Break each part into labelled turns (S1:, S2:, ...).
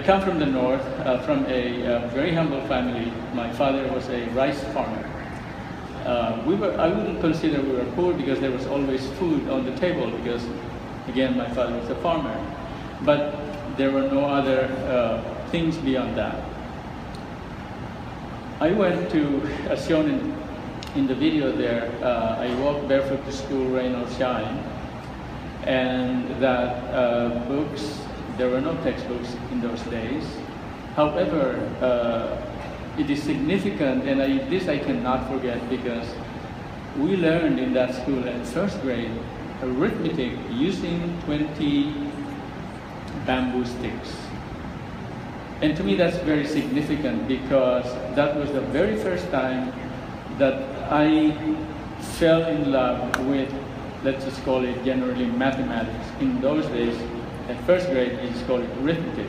S1: come from the north, from a very humble family. My father was a rice farmer. I wouldn't consider we were poor because there was always food on the table because, again, my father was a farmer. But there were no other things beyond that. I went to, as shown in the video there, I walked barefoot to school, rain or shine, and that books, there were no textbooks in those days. However, it is significant, and this I cannot forget because we learned in that school at first grade arithmetic using 20 bamboo sticks. And to me that's very significant because that was the very first time that I fell in love with, let's just call it generally mathematics. In those days, at first grade, we just called it arithmetic.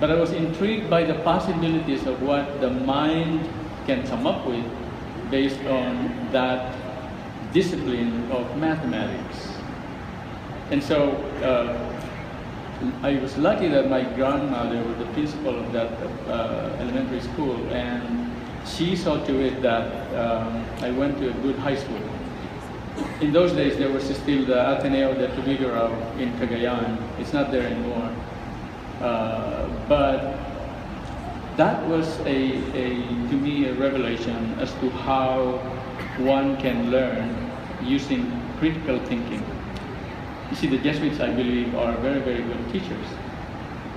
S1: But I was intrigued by the possibilities of what the mind can come up with based on that discipline of mathematics. And so I was lucky that my grandmother was the principal of that elementary school, and she saw to it that I went to a good high school. In those days, there was still the Ateneo de Tubigaraw in Cagayan. It's not there anymore. But that was to me a revelation as to how one can learn using critical thinking. You see, the Jesuits, I believe, are very, very good teachers.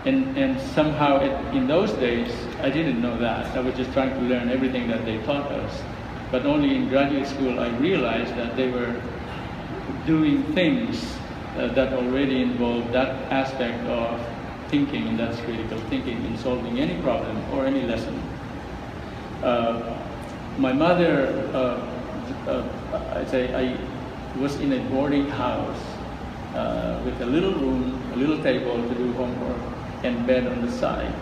S1: And somehow, in those days, I didn't know that. I was just trying to learn everything that they taught us. But only in graduate school, I realized that they were doing things that already involved that aspect of thinking, and that's critical thinking in solving any problem or any lesson. My mother, I was in a boarding house with a little room, a little table to do homework, and bed on the side.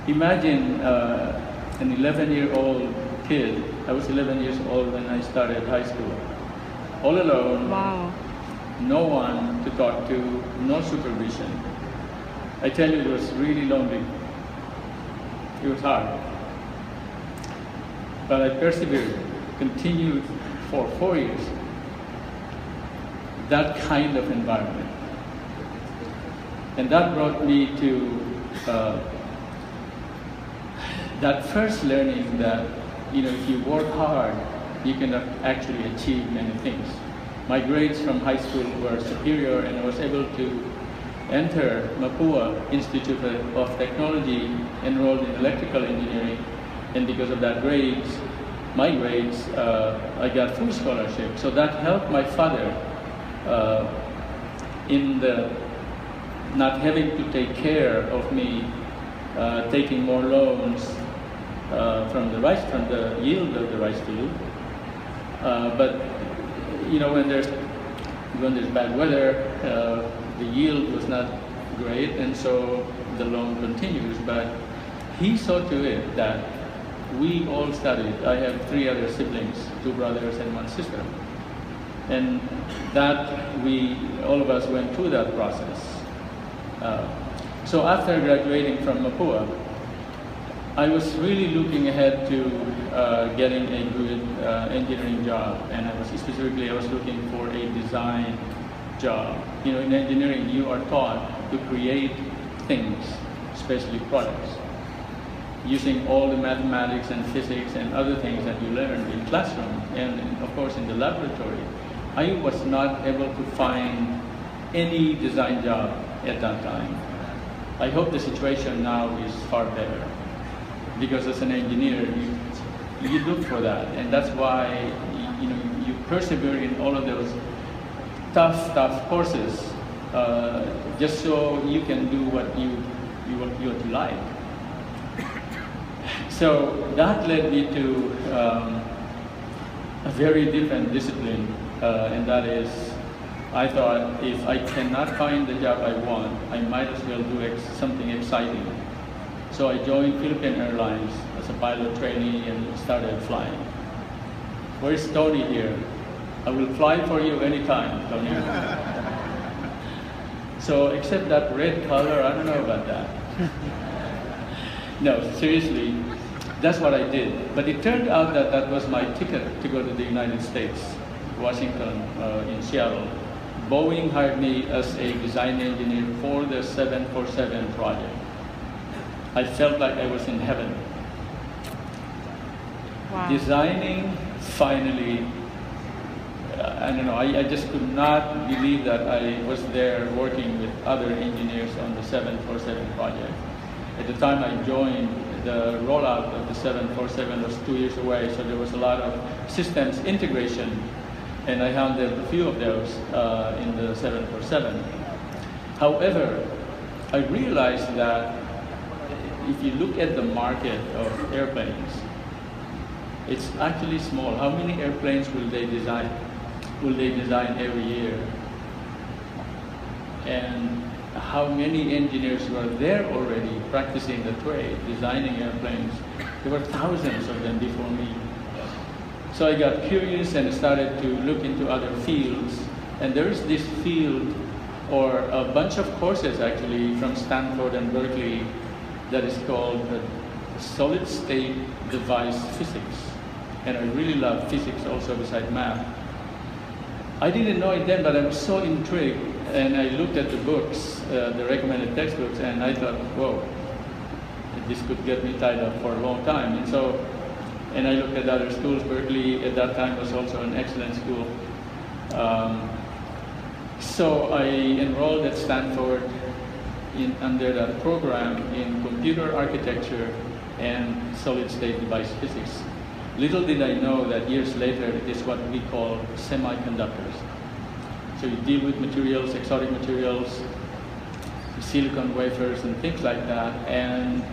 S1: Imagine an 11-year-old kid. I was 11 years old when I started high school. All alone,
S2: wow.
S1: No one to talk to, no supervision. I tell you, it was really lonely. It was hard. But I persevered, continued for 4 years. That kind of environment. And that brought me to that first learning that, if you work hard, you can actually achieve many things. My grades from high school were superior, and I was able to enter Mapua Institute of Technology, enrolled in electrical engineering, and because of that my grades, I got full scholarship. So that helped my father in the not having to take care of me, taking more loans from the yield of the rice field. But when there's bad weather, the yield was not great, and so the loan continues. But he saw to it that we all studied. I have 3 other siblings, 2 brothers and 1 sister. And that all of us went through that process. So after graduating from Mapua, I was really looking ahead to getting a good engineering job, and I was looking for a design job. In engineering, you are taught to create things, especially products, using all the mathematics and physics and other things that you learn in classroom and, of course, in the laboratory. I was not able to find any design job at that time. I hope the situation now is far better, because as an engineer, you look for that, and that's why you persevere in all of those tough courses, just so you can do what you like. So that led me to a very different discipline, and that is, I thought, if I cannot find the job I want, I might as well do something exciting. So I joined Philippine Airlines as a pilot trainee and started flying. Where's Tony here? I will fly for you anytime, Tony. So except that red color, I don't know about that. No, seriously, that's what I did. But it turned out that that was my ticket to go to the United States, Washington, in Seattle. Boeing hired me as a design engineer for the 747 project. I felt like I was in heaven.
S2: Wow.
S1: Designing, finally, I don't know, I just could not believe that I was there working with other engineers on the 747 project. At the time I joined, the rollout of the 747 was 2 years away, so there was a lot of systems integration, and I handled a few of those in the 747. However, I realized that if you look at the market of airplanes, it's actually small. How many airplanes will they design? Will they design every year? And how many engineers were there already practicing the trade, designing airplanes? There were thousands of them before me. So I got curious and started to look into other fields. And there is this field, or a bunch of courses actually, from Stanford and Berkeley that is called solid-state device physics. And I really love physics also besides math. I didn't know it then, but I was so intrigued, and I looked at the books, the recommended textbooks, and I thought, whoa, this could get me tied up for a long time. And I looked at other schools. Berkeley at that time was also an excellent school. So I enrolled at Stanford under that program in computer architecture and solid-state device physics. Little did I know that years later it is what we call semiconductors. So you deal with materials, exotic materials, silicon wafers and things like that, and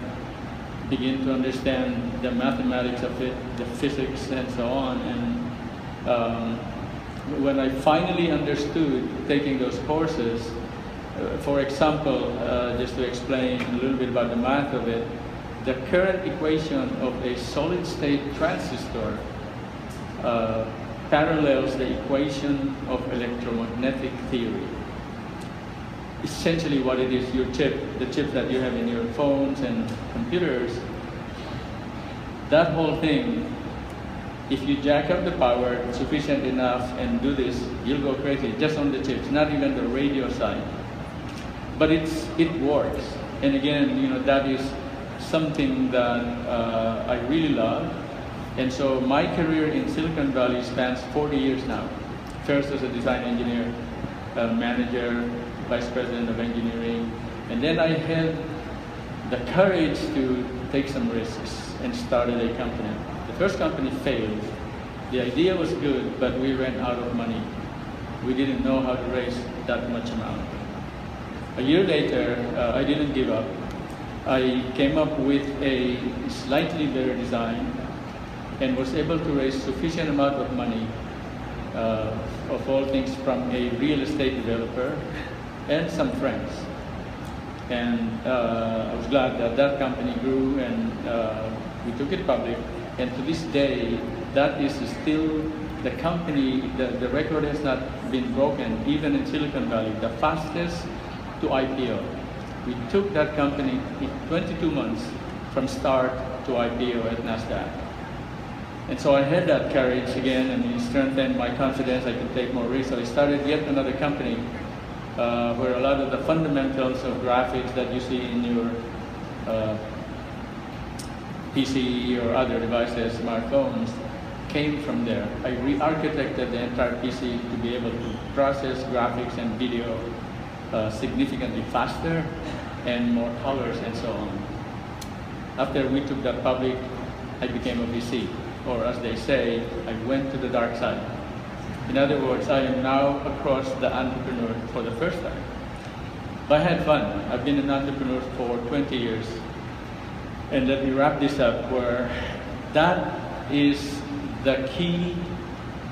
S1: begin to understand the mathematics of it, the physics and so on. And when I finally understood taking those courses, for example, just to explain a little bit about the math of it, the current equation of a solid-state transistor parallels the equation of electromagnetic theory. Essentially what it is, your chip, the chip that you have in your phones and computers, that whole thing, if you jack up the power sufficient enough and do this, you'll go crazy just on the chips, not even the radio side. But it works. And again, that is something that I really love. And so my career in Silicon Valley spans 40 years now. First as a design engineer, manager, vice president of engineering. And then I had the courage to take some risks and started a company. The first company failed. The idea was good, but we ran out of money. We didn't know how to raise that much amount. A year later, I didn't give up. I came up with a slightly better design and was able to raise sufficient amount of money, of all things, from a real estate developer and some friends. And I was glad that that company grew, and we took it public. And to this day, that is still the company, the record has not been broken, even in Silicon Valley, the fastest to IPO. We took that company in 22 months from start to IPO at NASDAQ. And so I had that courage again, and it strengthened my confidence. I could take more risks. So I started yet another company where a lot of the fundamentals of graphics that you see in your PC or other devices, smartphones, came from there. I re-architected the entire PC to be able to process graphics and video significantly faster and more colors and so on. After we took that public, I became a VC, or as they say, I went to the dark side. In other words, I am now across the entrepreneur for the first time. But I had fun. I've been an entrepreneur for 20 years. And let me wrap this up, where that is the key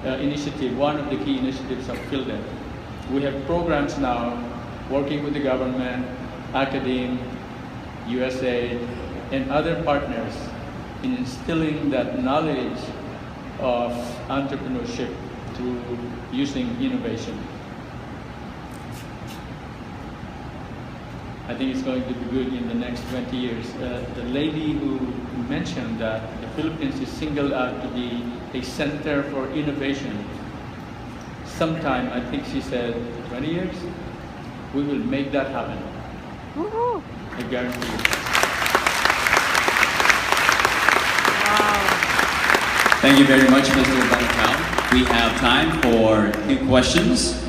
S1: initiative, one of the key initiatives of FieldEd. We have programs now working with the government, academe, USAID, and other partners in instilling that knowledge of entrepreneurship through using innovation. I think it's going to be good in the next 20 years. The lady who mentioned that the Philippines is singled out to be a center for innovation. Sometime, I think she said 20 years, we will make that happen.
S2: Woohoo!
S1: I guarantee you.
S2: Wow.
S3: Thank you very much, Mr. Banatao. We have time for 2 questions.